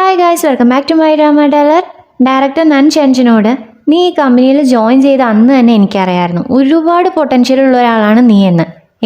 Hi guys, welcome back to my drama teller. Director നൻ ഷെൻഷനോട് നീ ഈ കമ്പനിയിൽ ജോയിൻ ചെയ്ത അന്ന് തന്നെ എനിക്കറിയായിരുന്നു ഒരുപാട് പൊട്ടൻഷ്യൽ ഉള്ള ഒരാളാണ് നീ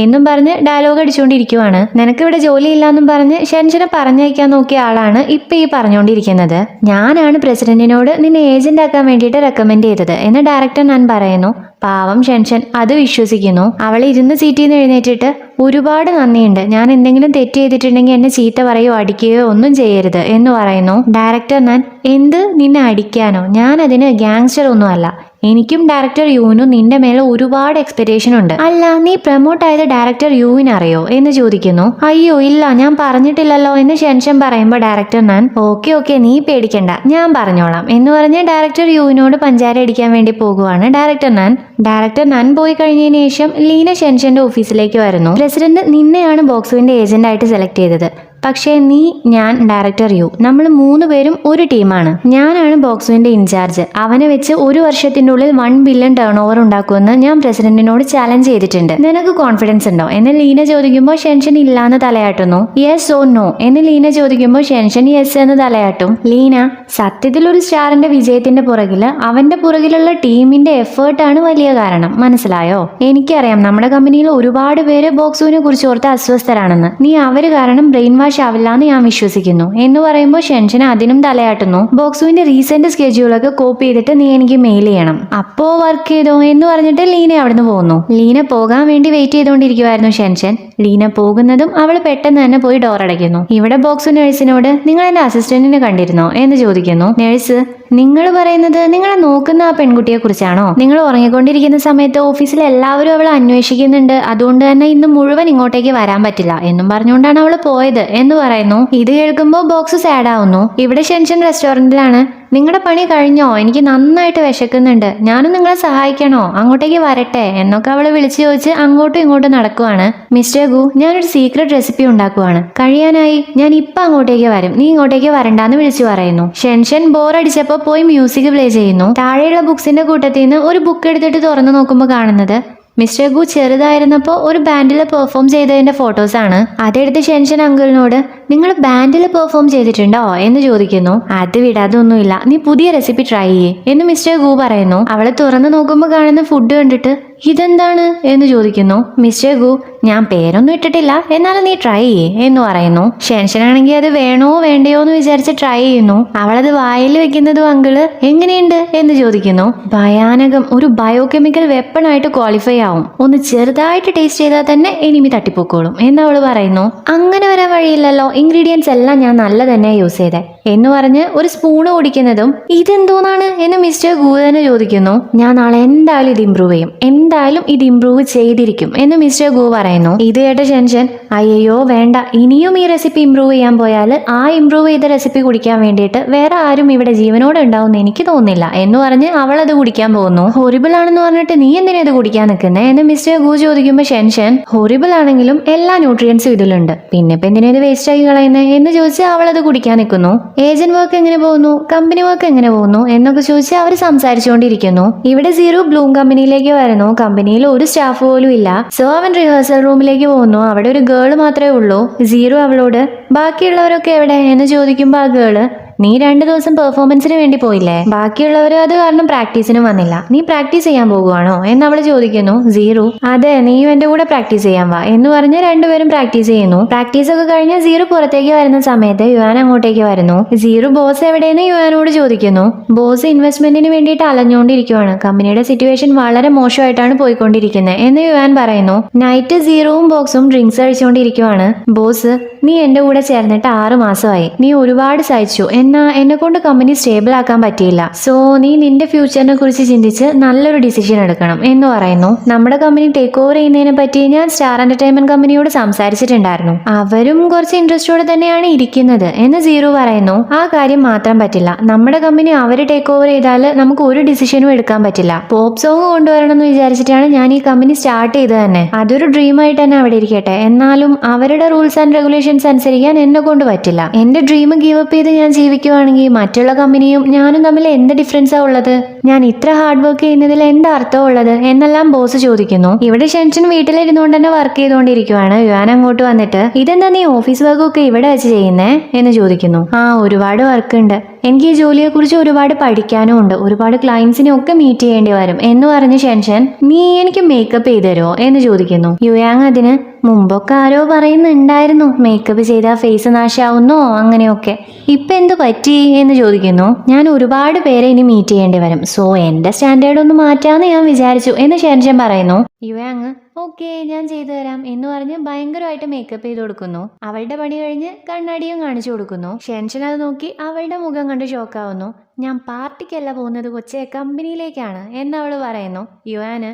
എന്നും പറഞ്ഞ് ഡയലോഗ് അടിച്ചുകൊണ്ടിരിക്കുവാണ്. നിനക്കിവിടെ ജോലിയില്ലാന്നും പറഞ്ഞ് ഷെൻഷനെ പറഞ്ഞയക്കാൻ നോക്കിയ ആളാണ് ഇപ്പൊ ഈ പറഞ്ഞുകൊണ്ടിരിക്കുന്നത്. ഞാനാണ് പ്രസിഡന്റിനോട് നിന്നെ ഏജന്റ് ആക്കാൻ വേണ്ടിയിട്ട് റെക്കമെൻഡ് ചെയ്തത് എന്ന് ഡയറക്ടർ നൻ പറയുന്നു. പാവം ഷെൻഷൻ അത് വിശ്വസിക്കുന്നു. അവൾ ഇരുന്ന് സീറ്റിൽ നിന്ന് എഴുന്നേറ്റിട്ട് ഒരുപാട് നന്ദിയുണ്ട്, ഞാൻ എന്തെങ്കിലും തെറ്റ് ചെയ്തിട്ടുണ്ടെങ്കിൽ എന്നെ ചീത്ത പറയുകയോ അടിക്കുകയോ ഒന്നും ചെയ്യരുത് എന്ന് പറയുന്നു. ഡയറക്ടർ നൻ എന്ത്, നിന്നെ അടിക്കാനോ? ഞാൻ അതിന് ഗ്യാങ്സ്റ്റർ ഒന്നും അല്ല. എനിക്കും ഡയറക്ടർ യുവിനും നിന്റെ മേലെ ഒരുപാട് എക്സ്പെക്ടേഷൻ ഉണ്ട്. അല്ല, നീ പ്രമോട്ട് ആയത് ഡയറക്ടർ യുവിന് അറിയോ എന്ന് ചോദിക്കുന്നു. അയ്യോ ഇല്ല, ഞാൻ പറഞ്ഞിട്ടില്ലല്ലോ എന്ന് ഷെൻഷൻ പറയുമ്പോൾ ഡയറക്ടർ നൻ ഓക്കെ നീ പേടിക്കണ്ട, ഞാൻ പറഞ്ഞോളാം എന്ന് പറഞ്ഞ് ഡയറക്ടർ യുവിനോട് പഞ്ചാര അടിക്കാൻ വേണ്ടി പോകുവാണ് ഡയറക്ടർ നൻ. ഡയറക്ടർ നൻ പോയി കഴിഞ്ഞതിന് ശേഷം ലീന ഷെൻഷന്റെ ഓഫീസിലേക്ക് വരുന്നു. പ്രസിഡന്റ് നിന്നെയാണ് ബോക്സുവിന്റെ ഏജന്റ് ആയിട്ട് സെലക്ട് ചെയ്തത്. പക്ഷേ നീ, ഞാൻ, ഡയറക്ടർ യു, നമ്മൾ 3 പേരും ഒരു ടീമാണ്. ഞാനാണ് ബോക്സുവിന്റെ ഇൻചാർജ്. അവനെ വെച്ച് 1 വർഷത്തിൻ്റെ ഉള്ളിൽ 1 ബില്യൺ ടേൺ ഓവർ ഉണ്ടാക്കുമെന്ന് ഞാൻ പ്രസിഡന്റിനോട് ചാലഞ്ച് ചെയ്തിട്ടുണ്ട്. നിനക്ക് കോൺഫിഡൻസ് ഉണ്ടോ എന്ന് ലീന ചോദിക്കുമ്പോൾ ഷെൻഷൻ ഇല്ലാന്ന് തലയാട്ടുന്നു. യെസ് ഓ നോ എന്ന് ലീന ചോദിക്കുമ്പോൾ ഷെൻഷൻ യെസ് എന്ന് തലയാട്ടും. ലീന, സത്യത്തിൽ ഒരു സ്റ്റാറിന്റെ വിജയത്തിന്റെ പുറകില് അവന്റെ പുറകിലുള്ള ടീമിന്റെ എഫേർട്ടാണ് വലിയ കാരണം, മനസ്സിലായോ? എനിക്കറിയാം നമ്മുടെ കമ്പനിയിൽ ഒരുപാട് പേര് ബോക്സുവിനെ കുറിച്ച് ഓർത്ത് അസ്വസ്ഥരാണെന്ന്. നീ അവര് കാരണം ബ്രെയിൻ വാഷ് ആവില്ലാന്ന് ഞാൻ വിശ്വസിക്കുന്നു എന്ന് പറയുമ്പോൾ ഷെൻഷൻ അതിനും തലയാട്ടുന്നു. ബോക്സുവിന്റെ റീസെന്റ് സ്കെഡ്യൂളൊക്കെ കോപ്പി ചെയ്തിട്ട് നീ എനിക്ക് മെയിൽ ചെയ്യണം. അപ്പോ വർക്ക് ചെയ്തോ എന്ന് പറഞ്ഞിട്ട് ലീന അവിടുന്ന് പോകുന്നു. ലീന പോകാൻ വേണ്ടി വെയിറ്റ് ചെയ്തുകൊണ്ടിരിക്കുവായിരുന്നു ഷെൻഷൻ. ലീന പോകുന്നതും അവൾ പെട്ടെന്ന് തന്നെ പോയി ഡോർ അടയ്ക്കുന്നു. ഇവിടെ ബോക്സു നഴ്സിനോട് നിങ്ങൾ എന്റെ അസിസ്റ്റന്റിനെ കണ്ടിരുന്നോ എന്ന് ചോദിക്കുന്നു. നഴ്സ്, നിങ്ങൾ പറയുന്നത് നിങ്ങളെ നോക്കുന്ന ആ പെൺകുട്ടിയെ കുറിച്ചാണോ? നിങ്ങൾ ഉറങ്ങിക്കൊണ്ടിരിക്കുന്ന സമയത്ത് ഓഫീസിൽ എല്ലാവരും അവളെ അന്വേഷിക്കുന്നുണ്ട്, അതുകൊണ്ട് തന്നെ ഇന്ന് മുഴുവൻ ഇങ്ങോട്ടേക്ക് വരാൻ പറ്റില്ല എന്നും പറഞ്ഞുകൊണ്ടാണ് അവൾ പോയത് എന്ന് പറയുന്നു. ഇത് കേൾക്കുമ്പോൾ ബോക്സ് സാഡ് ആവുന്നു. ഇവിടെ ഷെൻഷൻ റെസ്റ്റോറന്റിലാണ്. നിങ്ങളുടെ പണി കഴിഞ്ഞോ? എനിക്ക് നന്നായിട്ട് വിശക്കുന്നുണ്ട്, ഞാനും നിങ്ങളെ സഹായിക്കണോ? അങ്ങോട്ടേക്ക് വരട്ടെ എന്നൊക്കെ അവള് വിളിച്ചു ചോദിച്ച് അങ്ങോട്ടും ഇങ്ങോട്ടും നടക്കുവാണ്. മിസ്റ്റർ ഗു, ഞാനൊരു സീക്രട്ട് റെസിപ്പി ഉണ്ടാക്കുവാണ്, കഴിയാനായി, ഞാൻ ഇപ്പൊ അങ്ങോട്ടേക്ക് വരും, നീ ഇങ്ങോട്ടേക്ക് വരണ്ടാന്ന് വിളിച്ചു പറയുന്നു. ഷെൻഷൻ ബോറടിച്ചപ്പോ പോയി മ്യൂസിക് പ്ലേ ചെയ്യുന്നു. താഴെയുള്ള ബുക്സിന്റെ കൂട്ടത്തിൽ നിന്ന് ഒരു ബുക്ക് എടുത്തിട്ട് തുറന്നു നോക്കുമ്പോൾ കാണുന്നത് മിസ്റ്റർ ഗു ചെറുതായിരുന്നപ്പോൾ ഒരു ബാൻഡിൽ പെർഫോം ചെയ്തതിന്റെ ഫോട്ടോസാണ്. അതെടുത്ത് ഷെൻഷൻ അങ്കിളിനോട് നിങ്ങൾ ബാൻഡിൽ പെർഫോം ചെയ്തിട്ടുണ്ടോ എന്ന് ചോദിക്കുന്നു. അത് വിടാതൊന്നുമില്ല, നീ പുതിയ റെസിപ്പി ട്രൈ ചെയ്യേ എന്ന് മിസ്റ്റർ ഗു പറയുന്നു. അവളെ തുറന്നു നോക്കുമ്പോൾ കാണുന്ന ഫുഡ് കണ്ടിട്ട് ഇതെന്താണ് എന്ന് ചോദിക്കുന്നു. മിസ്റ്റർ ഗു, ഞാൻ പേരൊന്നും ഇട്ടിട്ടില്ല, എന്നാലും നീ ട്രൈ ചെയ്യേ എന്ന് പറയുന്നു. ഷെൻഷനാണെങ്കിൽ അത് വേണോ വേണ്ടയോ എന്ന് വിചാരിച്ച് ട്രൈ ചെയ്യുന്നു. അവളത് വായിൽ വെക്കുന്നതും അങ്കിള് എങ്ങനെയുണ്ട് എന്ന് ചോദിക്കുന്നു. ഭയാനകം, ഒരു ബയോകെമിക്കൽ വെപ്പൺ ആയിട്ട് ക്വാളിഫൈ ആവും, ഒന്ന് ചെറുതായിട്ട് ടേസ്റ്റ് ചെയ്താൽ തന്നെ എനിമി തട്ടിപ്പോക്കോളും എന്ന് അവള് പറയുന്നു. അങ്ങനെ വരാൻ വഴിയില്ലല്ലോ, ഇൻഗ്രീഡിയൻസ് എല്ലാം ഞാൻ നല്ല തന്നെ യൂസ് ചെയ്തേ എന്ന് പറഞ്ഞ് ഒരു സ്പൂണ് ഓടിക്കുന്നതും ഇതെന്തോന്നാണ് എന്ന് മിസ്റ്റർ ഗു തന്നെ ചോദിക്കുന്നു. ഞാൻ നാളെ എന്തായാലും ഇത് ഇംപ്രൂവ് ചെയ്യും, എന്തായാലും ഇത് ഇംപ്രൂവ് ചെയ്തിരിക്കും എന്ന് മിസ്റ്റർ ഗു പറയുന്നു. ഇത് കേട്ട ഷെൻഷൻ അയ്യോ വേണ്ട, ഇനിയും ഈ റെസിപ്പി ഇംപ്രൂവ് ചെയ്യാൻ പോയാൽ ആ ഇംപ്രൂവ് ചെയ്ത റെസിപ്പി കുടിക്കാൻ വേണ്ടിയിട്ട് വേറെ ആരും ഇവിടെ ജീവനോടെ ഉണ്ടാവും എനിക്ക് തോന്നുന്നില്ല എന്ന് പറഞ്ഞ് അവൾ അത് കുടിക്കാൻ പോകുന്നു. ഹൊറിബിൾ ആണെന്ന് പറഞ്ഞിട്ട് നീ എന്തിനാ ഇത് കുടിക്കാൻ നിൽക്കുന്നേ എന്ന് മിസ്റ്റർ ഗു ചോദിക്കുമ്പോൾ ഷെൻഷൻ ഹൊറിബിൾ ആണെങ്കിലും എല്ലാ ന്യൂട്രിയൻസും ഇതിലുണ്ട്, പിന്നെ ഇപ്പൊ എന്തിനാ ഇത് വേസ്റ്റ് ആക്കി കളയുന്നത് എന്ന് ചോദിച്ച് അവൾ അത് കുടിക്കാൻ നിൽക്കുന്നു. ഏജന്റ് വർക്ക് എങ്ങനെ പോകുന്നു, കമ്പനി വർക്ക് എങ്ങനെ പോകുന്നു എന്നൊക്കെ ചോദിച്ച് അവർ സംസാരിച്ചുകൊണ്ടിരിക്കുന്നു. ഇവിടെ സീറോ ബ്ലൂം കമ്പനിയിലേക്ക് വരുന്നു. കമ്പനിയിൽ ഒരു സ്റ്റാഫ് പോലും ഇല്ല. സോ അവൻ റിഹേഴ്സൽ റൂമിലേക്ക് പോകുന്നു. അവിടെ ഒരു ഗേള് മാത്രമേ ഉള്ളൂ. സീറോ അവളോട് ബാക്കിയുള്ളവരൊക്കെ എവിടെ എന്ന് ചോദിക്കുമ്പോൾ ആ ഗേള് നീ 2 ദിവസം പെർഫോമൻസിന് വേണ്ടി പോയില്ലേ, ബാക്കിയുള്ളവര് അത് കാരണം പ്രാക്ടീസിനും വന്നില്ല, നീ പ്രാക്ടീസ് ചെയ്യാൻ പോകുവാണോ എന്ന് അവള് ചോദിക്കുന്നു. സീറോ അതെ, നീയും എന്റെ കൂടെ പ്രാക്ടീസ് ചെയ്യാൻ വാ എന്ന് പറഞ്ഞ് രണ്ടുപേരും പ്രാക്ടീസ് ചെയ്യുന്നു. പ്രാക്ടീസ് ഒക്കെ കഴിഞ്ഞ് സീറോ പുറത്തേക്ക് വരുന്ന സമയത്ത് യുവാൻ അങ്ങോട്ടേക്ക് വരുന്നു. സീറോ ബോസ് എവിടെയെന്ന് യുവാനോട് ചോദിക്കുന്നു. ബോസ് ഇൻവെസ്റ്റ്മെന്റിന് വേണ്ടിയിട്ട് അലഞ്ഞുകൊണ്ടിരിക്കുവാണ്, കമ്പനിയുടെ സിറ്റുവേഷൻ വളരെ മോശമായിട്ടാണ് പോയിക്കൊണ്ടിരിക്കുന്നത് എന്ന് യുവാൻ പറയുന്നു. നൈറ്റ് സീറോവും ബോക്സും ഡ്രിങ്ക്സ് കഴിച്ചുകൊണ്ടിരിക്കുവാണ്. ബോസ്, നീ എന്റെ കൂടെ ചേർന്നിട്ട് 6 മാസമായി, നീ ഒരുപാട് സഹിച്ചു, എന്നാ എന്നെ കൊണ്ട് കമ്പനി സ്റ്റേബിൾ ആക്കാൻ പറ്റിയില്ല. സോ നീ നിന്റെ ഫ്യൂച്ചറിനെ കുറിച്ച് ചിന്തിച്ച് നല്ലൊരു ഡിസിഷൻ എടുക്കണം എന്ന് പറയുന്നു. നമ്മുടെ കമ്പനി ടേക്ക് ഓവർ ചെയ്യുന്നതിനെ പറ്റി ഞാൻ സ്റ്റാർ എന്റർടൈൻമെന്റ് കമ്പനിയോട് സംസാരിച്ചിട്ടുണ്ടായിരുന്നു, അവരും കുറച്ച് ഇൻട്രസ്റ്റോടെ തന്നെയാണ് ഇരിക്കുന്നത് എന്ന് സീറോ പറയുന്നു. ആ കാര്യം മാത്രം പറ്റില്ല, നമ്മുടെ കമ്പനി അവര് ടേക്ക് ഓവർ ചെയ്താൽ നമുക്ക് ഒരു ഡിസിഷനും എടുക്കാൻ പറ്റില്ല. പോപ്പ് സോങ് കൊണ്ടുവരണം എന്ന് വിചാരിച്ചിട്ടാണ് ഞാൻ ഈ കമ്പനി സ്റ്റാർട്ട് ചെയ്തത് തന്നെ, അതൊരു ഡ്രീം ആയിട്ട് തന്നെ അവിടെ ഇരിക്കട്ടെ, എന്നാലും അവരുടെ റൂൾസ് ആൻഡ് റെഗുലേഷൻസ് അനുസരിക്കാൻ എന്നെ കൊണ്ട് പറ്റില്ല. എന്റെ ഡ്രീം ഗീവ് അപ്പ് ചെയ്ത് ഞാൻ ചോദിക്കുവാണെങ്കിൽ മറ്റുള്ള കമ്പനിയും ഞാനും തമ്മിൽ എന്ത് ഡിഫറൻസാ ഉള്ളത്? ഞാൻ ഇത്ര ഹാർഡ് വർക്ക് ചെയ്യുന്നതിൽ എന്താ അർത്ഥം ഉള്ളത് എന്നെല്ലാം ബോസ് ചോദിക്കുന്നു. ഇവിടെ ഷെൻഷൻ വീട്ടിലിരുന്നുകൊണ്ട് തന്നെ വർക്ക് ചെയ്തുകൊണ്ടിരിക്കുവാണ്. യുവാൻ അങ്ങോട്ട് വന്നിട്ട് ഇതെന്താ നീ ഓഫീസ് വർക്കൊക്കെ ഇവിടെ വെച്ച് ചെയ്യുന്നേ എന്ന് ചോദിക്കുന്നു. ഒരുപാട് വർക്ക് ഉണ്ട്, എനിക്ക് ഈ ജോലിയെ കുറിച്ച് ഒരുപാട് പഠിക്കാനും ഉണ്ട്, ഒരുപാട് ക്ലയൻസിനെ ഒക്കെ മീറ്റ് ചെയ്യേണ്ടി വരും എന്ന് പറഞ്ഞ് ഷെൻഷൻ നീ എനിക്ക് മേക്കപ്പ് ചെയ്ത് തരുമോ എന്ന് ചോദിക്കുന്നു. യുയാങ് അതിന് മുമ്പൊക്കെ ആരോ പറയുന്നുണ്ടായിരുന്നു മേക്കപ്പ് ചെയ്താൽ ഫേസ് നാശാവുന്നോ അങ്ങനെയൊക്കെ, ഇപ്പൊ എന്തു പറ്റി എന്ന് ചോദിക്കുന്നു. ഞാൻ ഒരുപാട് പേരെ ഇനി മീറ്റ് ചെയ്യേണ്ടി വരും, സോ എന്റെ സ്റ്റാൻഡേർഡ് ഒന്ന് മാറ്റാന്ന് ഞാൻ വിചാരിച്ചു എന്ന് ഷെൻഷൻ പറയുന്നു. യുയാങ് ഓക്കെ ഞാൻ ചെയ്തു തരാം എന്ന് പറഞ്ഞ് ഭയങ്കരമായിട്ട് മേക്കപ്പ് ചെയ്ത് കൊടുക്കുന്നു. അവളുടെ പണി കഴിഞ്ഞ് കണ്ണാടിയും കാണിച്ചു കൊടുക്കുന്നു. ഷെൻഷൻ അത് നോക്കി അവളുടെ മുഖം കണ്ട് ഷോക്കാവുന്നു. ഞാൻ പാർട്ടിക്കല്ല പോകുന്നത് കൊച്ചെ, കമ്പനിയിലേക്കാണ് എന്നവള് പറയുന്നു. യുവാന്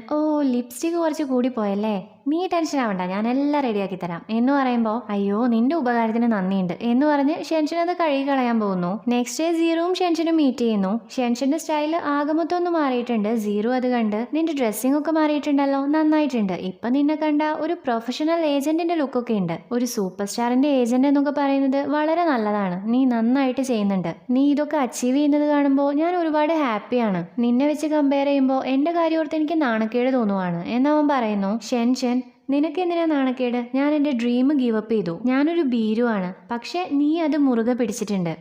ലിപ്സ്റ്റിക് കുറച്ച് കൂടി പോയല്ലേ, നീ ടെൻഷൻ ആവണ്ട, ഞാൻ എല്ലാം റെഡിയാക്കി തരാം എന്ന് പറയുമ്പോൾ അയ്യോ നിന്റെ ഉപകാരത്തിന് നന്ദിയുണ്ട് എന്ന് പറഞ്ഞ് ഷെൻഷൻ അത് കഴുകി കളയാൻ പോകുന്നു. നെക്സ്റ്റ് ഡേ സീറുവും ഷെൻഷനും മീറ്റ് ചെയ്യുന്നു. ഷെൻഷന്റെ സ്റ്റൈല് ആകമൊത്തം ഒന്ന് മാറിയിട്ടുണ്ട്. സീറു അത് കണ്ട് നിന്റെ ഡ്രസ്സിംഗ് ഒക്കെ മാറിയിട്ടുണ്ടല്ലോ, നന്നായിട്ടുണ്ട്, ഇപ്പൊ നിന്നെ കണ്ട ഒരു പ്രൊഫഷണൽ ഏജന്റിന്റെ ലുക്കൊക്കെ ഉണ്ട്. ഒരു സൂപ്പർ സ്റ്റാറിന്റെ ഏജന്റ് എന്നൊക്കെ പറയുന്നത് വളരെ നല്ലതാണ്, നീ നന്നായിട്ട് ചെയ്യുന്നുണ്ട്, നീ ഇതൊക്കെ അച്ചീവ് ചെയ്യുന്നത് കാണുമ്പോൾ ഞാൻ ഒരുപാട് ഹാപ്പിയാണ്. നിന്നെ വെച്ച് കമ്പയർ ചെയ്യുമ്പോൾ എന്റെ കാര്യം ഓർത്ത് എനിക്ക് നാണക്കേട് തോന്നുവാണ് എന്നവൻ പറയുന്നു. ഷെൻഷൻ നിനക്ക് എന്തിനാ നാണക്കേട്, ഞാൻ എൻ്റെ ഡ്രീം ഗീവപ്പ് ചെയ്തു, ഞാനൊരു ഭീരുവാണ്, പക്ഷെ നീ അത് മുറുകെ പിടിച്ചിട്ടുണ്ട്,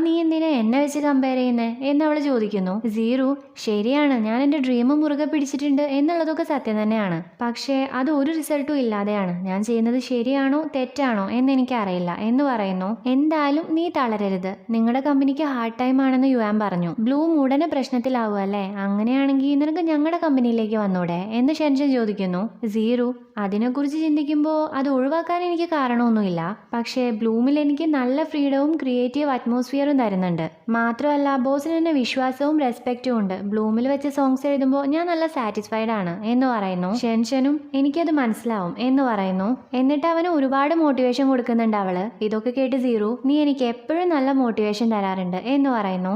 നീ എന്തിനാ എന്നെ വെച്ച് കമ്പയർ ചെയ്യുന്നേ എന്നവള് ചോദിക്കുന്നു. സീറു ശരിയാണ്, ഞാൻ എൻ്റെ ഡ്രീം മുറുകെ പിടിച്ചിട്ടുണ്ട് എന്നുള്ളതൊക്കെ സത്യം തന്നെയാണ്, പക്ഷേ അത് ഒരു റിസൾട്ടും ഇല്ലാതെയാണ്, ഞാൻ ചെയ്യുന്നത് ശരിയാണോ തെറ്റാണോ എന്ന് എനിക്കറിയില്ല എന്ന് പറയുന്നു. എന്തായാലും നീ തളരരുത്, നിങ്ങളുടെ കമ്പനിക്ക് ഹാർഡ് ടൈം ആണെന്ന് യുവാൻ പറഞ്ഞു. ബ്ലൂം ഉടനെ പ്രശ്നത്തിലാവും അല്ലേ, അങ്ങനെയാണെങ്കിൽ നിനക്ക് ഞങ്ങളുടെ കമ്പനിയിലേക്ക് വന്നൂടെ എന്ന് ഷെൻഷൻ ചോദിക്കുന്നു. സീറു അതിനെക്കുറിച്ച് ചിന്തിക്കുമ്പോൾ അത് ഒഴിവാക്കാൻ എനിക്ക് കാരണമൊന്നുമില്ല, പക്ഷേ ബ്ലൂമിൽ എനിക്ക് നല്ല ഫ്രീഡവും ക്രിയേറ്റീവ് അറ്റ്മോസ്ഫിയറും തരുന്നുണ്ട്, മാത്രമല്ല ബോസിന് എന്നെ വിശ്വാസവും റെസ്പെക്റ്റും ഉണ്ട്, ബ്ലൂമിൽ വെച്ച് സോങ്സ് എഴുതുമ്പോൾ ഞാൻ നല്ല സാറ്റിസ്ഫൈഡ് ആണ് എന്ന് പറയുന്നു. ഷെൻഷനും എനിക്കത് മനസ്സിലാവും എന്ന് പറയുന്നു. എന്നിട്ട് അവന് ഒരുപാട് മോട്ടിവേഷൻ കൊടുക്കുന്നുണ്ട് അവള്. ഇതൊക്കെ കേട്ട് സീറു നീ എനിക്ക് എപ്പോഴും നല്ല മോട്ടിവേഷൻ തരാറുണ്ട് എന്ന് പറയുന്നു.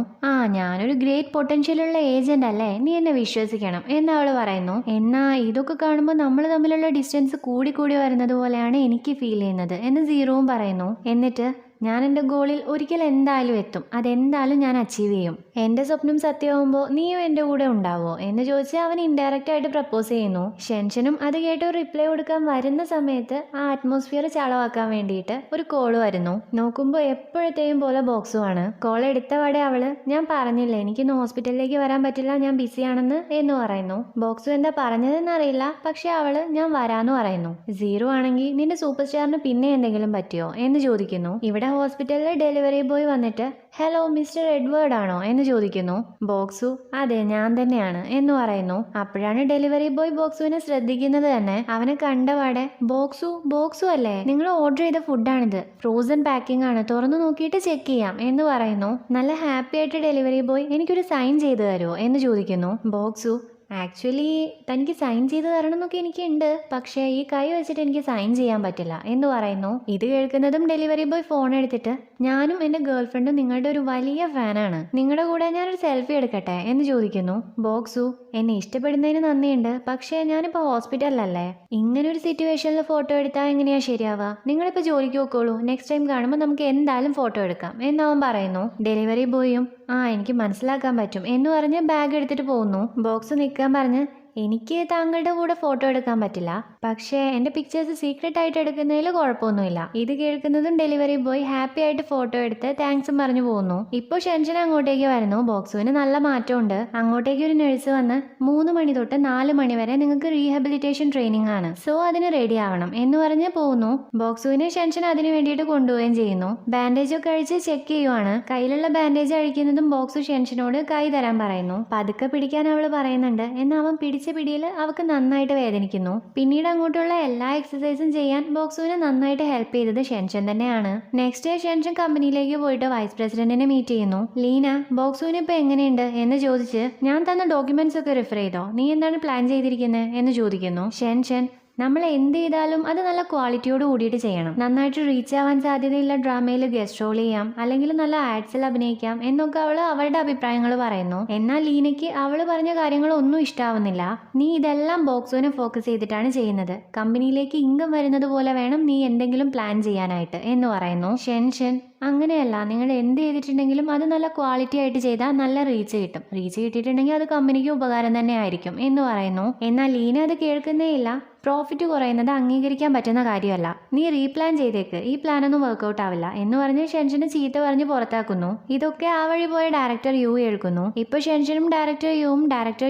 ഞാനൊരു ഗ്രേറ്റ് പൊട്ടൻഷ്യലുള്ള ഏജന്റ് അല്ലേ, നീ എന്നെ വിശ്വസിക്കണം എന്ന് അവള് പറയുന്നു. എന്നാ ഇതൊക്കെ കാണുമ്പോൾ നമ്മൾ തമ്മിലുള്ള ഡിസ്റ്റൻസ് കൂടി കൂടി വരുന്നത് പോലെയാണ് എനിക്ക് ഫീൽ ചെയ്യുന്നത് എന്ന് സീറോവും പറയുന്നു. എന്നിട്ട് ഞാൻ എൻ്റെ ഗോളിൽ ഒരിക്കൽ എന്തായാലും എത്തും, അതെന്തായാലും ഞാൻ അച്ചീവ് ചെയ്യും, എൻ്റെ സ്വപ്നം സത്യമാകുമ്പോൾ നീയും എൻ്റെ കൂടെ ഉണ്ടാവോ എന്ന് ചോദിച്ച് അവൻ ഇൻഡയറക്റ്റ് ആയിട്ട് പ്രപ്പോസ് ചെയ്യുന്നു. ഷെൻഷനും അത് കേട്ട് ഒരു റിപ്ലൈ കൊടുക്കാൻ വരുന്ന സമയത്ത് ആ അറ്റ്മോസ്ഫിയർ ചളവാക്കാൻ വേണ്ടിയിട്ട് ഒരു കോള് വരുന്നു. നോക്കുമ്പോൾ എപ്പോഴത്തെയും പോലെ ബോക്സുമാണ്. കോൾ എടുത്തവടെ അവള് ഞാൻ പറഞ്ഞില്ലേ എനിക്കിന്ന് ഹോസ്പിറ്റലിലേക്ക് വരാൻ പറ്റില്ല, ഞാൻ ബിസിയാണെന്ന് എന്ന് പറയുന്നു. ബോക്സു എന്താ പറഞ്ഞതെന്നറിയില്ല, പക്ഷെ അവള് ഞാൻ വരാന്ന് പറയുന്നു. സീറോ ആണെങ്കിൽ നിന്റെ സൂപ്പർ സ്റ്റാറിന് പിന്നെ എന്തെങ്കിലും പറ്റിയോ എന്ന് ചോദിക്കുന്നു. ഇവിടെ ഹോസ്പിറ്റലിലെ ഡെലിവറി ബോയ് വന്നിട്ട് ഹലോ മിസ്റ്റർ എഡ്വേർഡ് ആണോ എന്ന് ചോദിക്കുന്നു. ബോക്സു അതെ ഞാൻ തന്നെയാണ് എന്ന് പറയുന്നു. അപ്പോഴാണ് ഡെലിവറി ബോയ് ബോക്സുവിനെ ശ്രദ്ധിക്കുന്നത് തന്നെ. അവനെ കണ്ടപാടെ ബോക്സു അല്ലേ, നിങ്ങൾ ഓർഡർ ചെയ്ത ഫുഡാണിത്, ഫ്രോസൺ പാക്കിംഗ് ആണ്, തുറന്നു നോക്കിയിട്ട് ചെക്ക് ചെയ്യാം എന്ന് പറയുന്നു. നല്ല ഹാപ്പി ആയിട്ട് ഡെലിവറി ബോയ് എനിക്കൊരു സൈൻ ചെയ്തു തരുമോ എന്ന് ചോദിക്കുന്നു. ബോക്സു ആക്ച്വലി തനിക്ക് സൈൻ ചെയ്ത് തരണം എന്നൊക്കെ എനിക്കുണ്ട്, പക്ഷേ ഈ കൈ വെച്ചിട്ട് എനിക്ക് സൈൻ ചെയ്യാൻ പറ്റില്ല എന്ന് പറയുന്നു. ഇത് കേൾക്കുന്നതും ഡെലിവറി ബോയ് ഫോൺ എടുത്തിട്ട് ഞാനും എൻ്റെ ഗേൾ ഫ്രണ്ടും നിങ്ങളുടെ ഒരു വലിയ ഫാനാണ്, നിങ്ങളുടെ കൂടെ ഞാനൊരു സെൽഫി എടുക്കട്ടെ എന്ന് ചോദിക്കുന്നു. ബോക്സു എന്നെ ഇഷ്ടപ്പെടുന്നതിന് നന്ദിയുണ്ട്, പക്ഷേ ഞാനിപ്പോൾ ഹോസ്പിറ്റലിലല്ലേ, ഇങ്ങനെ ഒരു സിറ്റുവേഷനിൽ ഫോട്ടോ എടുത്താൽ എങ്ങനെയാ ശരിയാവുക, നിങ്ങളിപ്പോൾ ജോലിക്ക് പോയിക്കോളൂ, നെക്സ്റ്റ് ടൈം കാണുമ്പോൾ നമുക്ക് എന്തായാലും ഫോട്ടോ എടുക്കാം എന്നവൻ പറയുന്നു. ഡെലിവറി ബോയും എനിക്ക് മനസ്സിലാക്കാൻ പറ്റും എന്ന് പറഞ്ഞ് ബാഗ് എടുത്തിട്ട് പോകുന്നു. ബോക്സ് നിൽക്കാൻ പറഞ്ഞ് എനിക്ക് താങ്കളുടെ കൂടെ ഫോട്ടോ എടുക്കാൻ പറ്റില്ല, പക്ഷേ എൻ്റെ പിക്ചേഴ്സ് സീക്രട്ട് ആയിട്ട് എടുക്കുന്നതിൽ കുഴപ്പമൊന്നുമില്ല. ഇത് കേൾക്കുന്നതും ഡെലിവറി ബോയ് ഹാപ്പി ആയിട്ട് ഫോട്ടോ എടുത്ത് താങ്ക്സും പറഞ്ഞു പോകുന്നു. ഇപ്പോൾ ഷെൻഷൻ അങ്ങോട്ടേക്ക് വരുന്നു. ബോക്സുവിന് നല്ല മാറ്റമുണ്ട്. അങ്ങോട്ടേക്ക് ഒരു നഴ്സ് വന്ന് 3 മണി തൊട്ട് 4 മണി വരെ നിങ്ങൾക്ക് റീഹാബിലിറ്റേഷൻ ട്രെയിനിങ് ആണ്, സോ അതിന് റെഡി ആവണം എന്ന് പറഞ്ഞ് പോകുന്നു. ബോക്സുവിനെ ഷെൻഷൻ അതിന് വേണ്ടിയിട്ട് കൊണ്ടുപോവുകയും ചെയ്യുന്നു. ബാൻഡേജ് ഒക്കെ അഴിച്ച് ചെക്ക് ചെയ്യുവാണ്. കയ്യിലുള്ള ബാൻഡേജ് അഴിക്കുന്നതും ബോക്സു ഷെൻഷനോട് കൈ തരാൻ പറയുന്നു. പതുക്കെ പിടിക്കാൻ അവൾ പറയുന്നുണ്ട്, എന്നാൽ അവൻ പിടിച്ച പിടിയിൽ അവൾക്ക് നന്നായിട്ട് വേദനിക്കുന്നു. പിന്നീട് അങ്ങോട്ടുള്ള എല്ലാ എക്സസൈസും ചെയ്യാൻ ബോക്സുവിനെ നന്നായിട്ട് ഹെൽപ്പ് ചെയ്തത് ഷെൻഷൻ തന്നെയാണ്. നെക്സ്റ്റ് ഡേ ഷെൻഷൻ കമ്പനിയിലേക്ക് പോയിട്ട് വൈസ് പ്രസിഡന്റിനെ മീറ്റ് ചെയ്യുന്നു. ലീന ബോക്സുവിന് ഇപ്പൊ എങ്ങനെയുണ്ട് എന്ന് ചോദിച്ച് ഞാൻ തന്ന ഡോക്യുമെന്റ്സ് ഒക്കെ റെഫർ ചെയ്തോ, നീ എന്താണ് പ്ലാൻ ചെയ്തിരിക്കുന്നത് എന്ന് ചോദിക്കുന്നു. ഷെൻഷൻ നമ്മൾ എന്ത് ചെയ്താലും അത് നല്ല ക്വാളിറ്റിയോട് കൂടിയിട്ട് ചെയ്യണം, നന്നായിട്ട് റീച്ച് ആവാൻ സാധ്യതയുള്ള ഡ്രാമയിൽ ഗസ്റ്റ് റോൾ ചെയ്യാം, അല്ലെങ്കിൽ നല്ല ആഡ്സിൽ അഭിനയിക്കാം എന്നൊക്കെ അവള് അവളുടെ അഭിപ്രായങ്ങൾ പറയുന്നു. എന്നാൽ ലീനയ്ക്ക് അവള് പറഞ്ഞ കാര്യങ്ങളൊന്നും ഇഷ്ടാവുന്നില്ല. നീ ഇതെല്ലാം ബോക്സുവിനെ ഫോക്കസ് ചെയ്തിട്ടാണ് ചെയ്യുന്നത്, കമ്പനിയിലേക്ക് ഇൻകം വരുന്നത് പോലെ വേണം നീ എന്തെങ്കിലും പ്ലാൻ ചെയ്യാനായിട്ട് എന്ന് പറയുന്നു. ഷെൻഷൻ അങ്ങനെയല്ല, നിങ്ങൾ എന്ത് ചെയ്തിട്ടുണ്ടെങ്കിലും അത് നല്ല ക്വാളിറ്റി ആയിട്ട് ചെയ്താൽ നല്ല റീച്ച് കിട്ടും. റീച്ച് കിട്ടിയിട്ടുണ്ടെങ്കിൽ അത് കമ്പനിക്ക് ഉപകാരം തന്നെ ആയിരിക്കും എന്ന് പറയുന്നു. എന്നാൽ ലീന അത് കേൾക്കുന്നേ ഇല്ല. പ്രോഫിറ്റ് കുറയുന്നത് അംഗീകരിക്കാൻ പറ്റുന്ന കാര്യമല്ല. നീ റീപ്ലാൻ ചെയ്തേക്ക്, ഈ പ്ലാനൊന്നും വർക്കൗട്ട് ആവില്ല എന്ന് പറഞ്ഞ് ഷെൻഷന് ചീത്ത പറഞ്ഞ് പുറത്താക്കുന്നു. ഇതൊക്കെ ആ വഴി പോയ ഡയറക്ടർ യു കേൾക്കുന്നു. ഇപ്പൊ ഷെൻഷനും ഡയറക്ടർ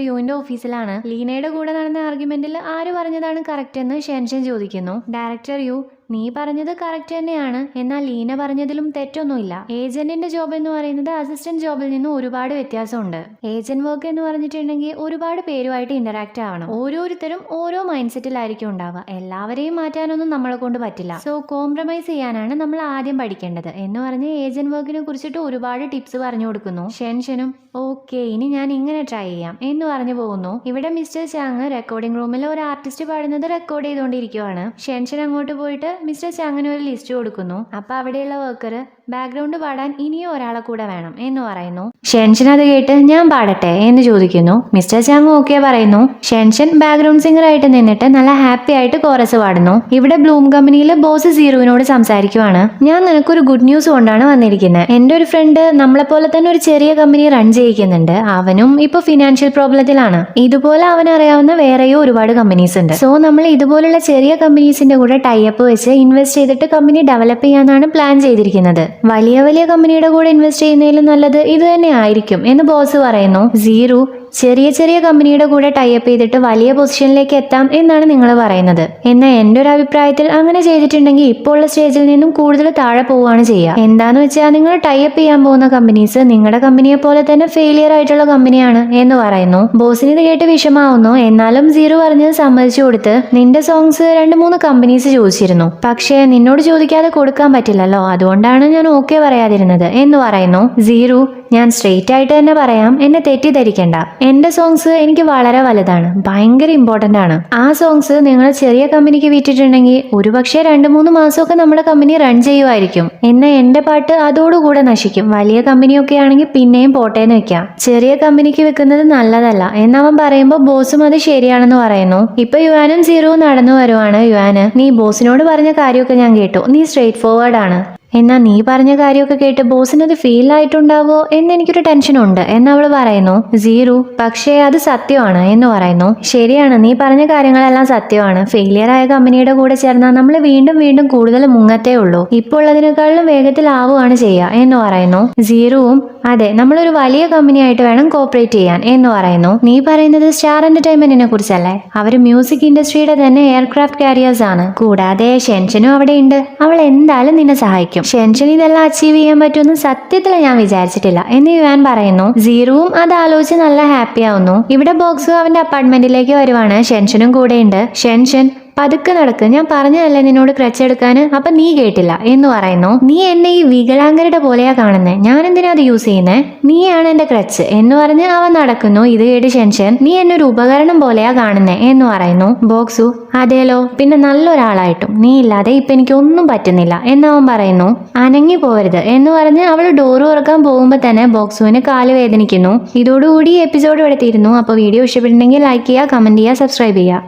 യുവിന്റെ ഓഫീസിലാണ്. ലീനയുടെ കൂടെ നടന്ന ആർഗ്യുമെന്റിൽ ആര് പറഞ്ഞതാണ് കറക്റ്റ് എന്ന് ഷെൻഷൻ ചോദിക്കുന്നു. ഡയറക്ടർ യു, നീ പറഞ്ഞത് കറക്റ്റ് തന്നെയാണ്, എന്നാൽ ലീന പറഞ്ഞതിലും തെറ്റൊന്നുമില്ല. ഏജന്റിന്റെ ജോബ് എന്ന് പറയുന്നത് അസിസ്റ്റന്റ് ജോബിൽ നിന്ന് ഒരുപാട് വ്യത്യാസമുണ്ട്. ഏജന്റ് വർക്ക് എന്ന് പറഞ്ഞിട്ടുണ്ടെങ്കിൽ ഒരുപാട് പേരുമായിട്ട് ഇന്ററാക്ട് ആവണം. ഓരോരുത്തരും ഓരോ മൈൻഡ് സെറ്റിലായിരിക്കും ഉണ്ടാവുക. എല്ലാവരെയും മാറ്റാനൊന്നും നമ്മളെ കൊണ്ട് പറ്റില്ല. സോ കോംപ്രമൈസ് ചെയ്യാനാണ് നമ്മൾ ആദ്യം പഠിക്കേണ്ടത് എന്ന് പറഞ്ഞ് ഏജന്റ് വർക്കിനെ കുറിച്ചിട്ട് ഒരുപാട് ടിപ്സ് പറഞ്ഞു കൊടുക്കുന്നു. ഷെൻഷനും ഓക്കെ, ഇനി ഞാൻ ഇങ്ങനെ ട്രൈ ചെയ്യാം എന്ന് പറഞ്ഞു പോകുന്നു. ഇവിടെ മിസ്റ്റർ ചാങ് റെക്കോർഡിംഗ് റൂമിൽ ഒരു ആർട്ടിസ്റ്റ് പാടുന്നത് റെക്കോർഡ് ചെയ്തുകൊണ്ടിരിക്കുവാണ്. ഷെൻഷൻ അങ്ങോട്ട് പോയിട്ട് മിസ്റ്റർ ചാങ്ങിന് ഒരു ലിസ്റ്റ് കൊടുക്കുന്നു. അപ്പൊ അവിടെയുള്ള വർക്കർ ബാക്ക്ഗ്രൗണ്ട് പാടാൻ ഇനിയും ഒരാളെ കൂടെ വേണം എന്ന് പറയുന്നു. ഷെൻഷൻ അത് കേട്ട് ഞാൻ പാടട്ടെ എന്ന് ചോദിക്കുന്നു. മിസ്റ്റർ ചാങ് ഓക്കെ പറയുന്നു. ഷെൻഷൻ ബാക്ക്ഗ്രൗണ്ട് സിംഗർ ആയിട്ട് നിന്നിട്ട് നല്ല ഹാപ്പി ആയിട്ട് കോറസ് പാടുന്നു. ഇവിടെ ബ്ലൂം കമ്പനിയിലെ ബോസ് സീറുവിനോട് സംസാരിക്കുവാണ്. ഞാൻ നിനക്കൊരു ഗുഡ് ന്യൂസ് കൊണ്ടാണ് വന്നിരിക്കുന്നത്. എന്റെ ഒരു ഫ്രണ്ട് നമ്മളെ പോലെ തന്നെ ഒരു ചെറിയ കമ്പനി റൺ ചെയ്യിക്കുന്നുണ്ട്. അവനും ഇപ്പൊ ഫിനാൻഷ്യൽ പ്രോബ്ലത്തിലാണ്. ഇതുപോലെ അവനറിയാവുന്ന വേറെയോ ഒരുപാട് കമ്പനീസ് ഉണ്ട്. സോ നമ്മൾ ഇതുപോലുള്ള ചെറിയ കമ്പനീസിന്റെ കൂടെ ടൈപ്പ് വെച്ച് ഇൻവെസ്റ്റ് ചെയ്തിട്ട് കമ്പനി ഡെവലപ്പ് ചെയ്യാനാണ് പ്ലാൻ ചെയ്തിരിക്കുന്നത്. വലിയ വലിയ കമ്പനിയുടെ കൂടെ ഇൻവെസ്റ്റ് ചെയ്യുന്നതിലും നല്ലത് ഇത് തന്നെ ആയിരിക്കും എന്ന് ബോസ് പറയുന്നു. സീറു, ചെറിയ ചെറിയ കമ്പനിയുടെ കൂടെ ടൈപ്പ് ചെയ്തിട്ട് വലിയ പൊസിഷനിലേക്ക് എത്താം എന്നാണ് നിങ്ങൾ പറയുന്നത്. എന്നാൽ എൻ്റെ ഒരു അഭിപ്രായത്തിൽ അങ്ങനെ ചെയ്തിട്ടുണ്ടെങ്കിൽ ഇപ്പോൾ ഉള്ള സ്റ്റേജിൽ നിന്നും കൂടുതൽ താഴെ പോവുകയാണ് ചെയ്യുക. എന്താന്ന് വെച്ചാൽ നിങ്ങൾ ടൈപ്പ് ചെയ്യാൻ പോകുന്ന കമ്പനീസ് നിങ്ങളുടെ കമ്പനിയെ പോലെ തന്നെ ഫെയിലിയർ ആയിട്ടുള്ള കമ്പനിയാണ് എന്ന് പറയുന്നു. ബോസിന് ഇത് കേട്ട് വിഷമാവുന്നു. എന്നാലും സീറോ പറഞ്ഞത് സമ്മതിച്ചു കൊടുത്ത് നിന്റെ സോങ്സ് 2-3 കമ്പനീസ് ചോദിച്ചിരുന്നു, പക്ഷേ നിന്നോട് ചോദിക്കാതെ കൊടുക്കാൻ പറ്റില്ലല്ലോ, അതുകൊണ്ടാണ് ഞാൻ ഓക്കെ പറയാതിരുന്നത് എന്ന് പറയുന്നു. സീറോ, ഞാൻ സ്ട്രെയിറ്റ് ആയിട്ട് തന്നെ പറയാം, എന്നെ തെറ്റിദ്ധരിക്കണ്ട. എന്റെ സോങ്സ് എനിക്ക് വളരെ വലുതാണ്, ഭയങ്കര ഇമ്പോർട്ടന്റ് ആണ്. ആ സോങ്സ് നിങ്ങൾ ചെറിയ കമ്പനിക്ക് വിറ്റിട്ടുണ്ടെങ്കിൽ ഒരുപക്ഷെ 2-3 മാസമൊക്കെ നമ്മുടെ കമ്പനി റൺ ചെയ്യുമായിരിക്കും. എന്നാൽ എന്റെ പാട്ട് അതോടുകൂടെ നശിക്കും. വലിയ കമ്പനിയൊക്കെ ആണെങ്കിൽ പിന്നെയും പോട്ടേന്ന് വെക്കാം. ചെറിയ കമ്പനിക്ക് വെക്കുന്നത് നല്ലതല്ല എന്നവൻ പറയുമ്പോൾ ബോസും അത് ശരിയാണെന്ന് പറയുന്നു. ഇപ്പൊ യുവാനും സീറോവും നടന്നു വരുവാണ്. യുവാന്, നീ ബോസിനോട് പറഞ്ഞ കാര്യമൊക്കെ ഞാൻ കേട്ടു, നീ സ്ട്രെയിറ്റ് ഫോർവേഡ് ആണ്. എന്നാൽ നീ പറഞ്ഞ കാര്യമൊക്കെ കേട്ട് ബോസിനത് ഫീൽ ആയിട്ടുണ്ടാവോ എന്ന് എനിക്കൊരു ടെൻഷനുണ്ട് എന്നവൾ പറയുന്നു. സീറു, പക്ഷേ അത് സത്യമാണ് എന്ന് പറയുന്നു. ശരിയാണ്, നീ പറഞ്ഞ കാര്യങ്ങളെല്ലാം സത്യമാണ്. ഫെയിലിയർ ആയ കമ്പനിയുടെ കൂടെ ചേർന്നാൽ നമ്മൾ വീണ്ടും വീണ്ടും കൂടുതൽ മുങ്ങത്തേ ഉള്ളൂ. ഇപ്പോൾ ഉള്ളതിനേക്കാളും വേഗത്തിലാവുകയാണ് ചെയ്യുക എന്ന് പറയുന്നു. സീറുവും അതെ, നമ്മളൊരു വലിയ കമ്പനിയായിട്ട് വേണം കോപ്പറേറ്റ് ചെയ്യാൻ എന്ന് പറയുന്നു. നീ പറയുന്നത് സ്റ്റാർ എന്റർടൈൻമെന്റിനെ കുറിച്ചല്ലേ? അവർ മ്യൂസിക് ഇൻഡസ്ട്രിയുടെ തന്നെ എയർക്രാഫ്റ്റ് കാരിയേഴ്സ് ആണ്. കൂടാതെ ഷെൻഷനും അവിടെ ഉണ്ട്. അവൾ എന്തായാലും നിന്നെ സഹായിക്കും. ഷെൻഷൻ ഇതെല്ലാം അച്ചീവ് ചെയ്യാൻ പറ്റുമെന്ന് സത്യത്തിൽ ഞാൻ വിചാരിച്ചിട്ടില്ല എന്ന് യുവാൻ പറയുന്നു. സീറുവും അത് ആലോചിച്ച് നല്ല ഹാപ്പി ആവുന്നു. ഇവിടെ ബോക്സ് അവന്റെ അപ്പാർട്ട്മെന്റിലേക്ക് വരുവാണ്. ഷെൻഷനും കൂടെയുണ്ട്. ഷെൻഷൻ, പതുക്കെ നടക്ക്, ഞാൻ പറഞ്ഞതല്ലേ നിന്നോട് ക്രച്ച് എടുക്കാന്, അപ്പൊ നീ കേട്ടില്ല എന്ന് പറയുന്നു. നീ എന്നെ ഈ വികലാംഗരുടെ പോലെയാ കാണുന്നേ, ഞാൻ എന്തിനാ അത് യൂസ് ചെയ്യുന്നേ? നീയാണ് എന്റെ ക്രച്ച് എന്ന് പറഞ്ഞ് അവൻ നടക്കുന്നു. ഇത് കേട്ട് ഷെൻഷൻ, നീ എന്നെ ഒരു ഉപകരണം പോലെയാ കാണുന്നേ എന്ന് പറയുന്നു. ബോക്സു, അതേലോ, പിന്നെ നല്ലൊരാളായിട്ടും നീ ഇല്ലാതെ ഇപ്പൊ എനിക്ക് ഒന്നും പറ്റുന്നില്ല എന്നവൻ പറയുന്നു. അനങ്ങി പോവരുത് എന്ന് പറഞ്ഞ് അവൾ ഡോറ് തുറക്കാൻ പോകുമ്പോ തന്നെ ബോക്സുവിന് കാല് വേദനിക്കുന്നു. ഇതോടുകൂടി എപ്പിസോഡ് ഇവിടെ തീരുന്നു. അപ്പൊ വീഡിയോ ഇഷ്ടപ്പെട്ടിട്ടുണ്ടെങ്കിൽ ലൈക്ക് ചെയ്യുക, കമന്റ് ചെയ്യുക, സബ്സ്ക്രൈബ് ചെയ്യുക.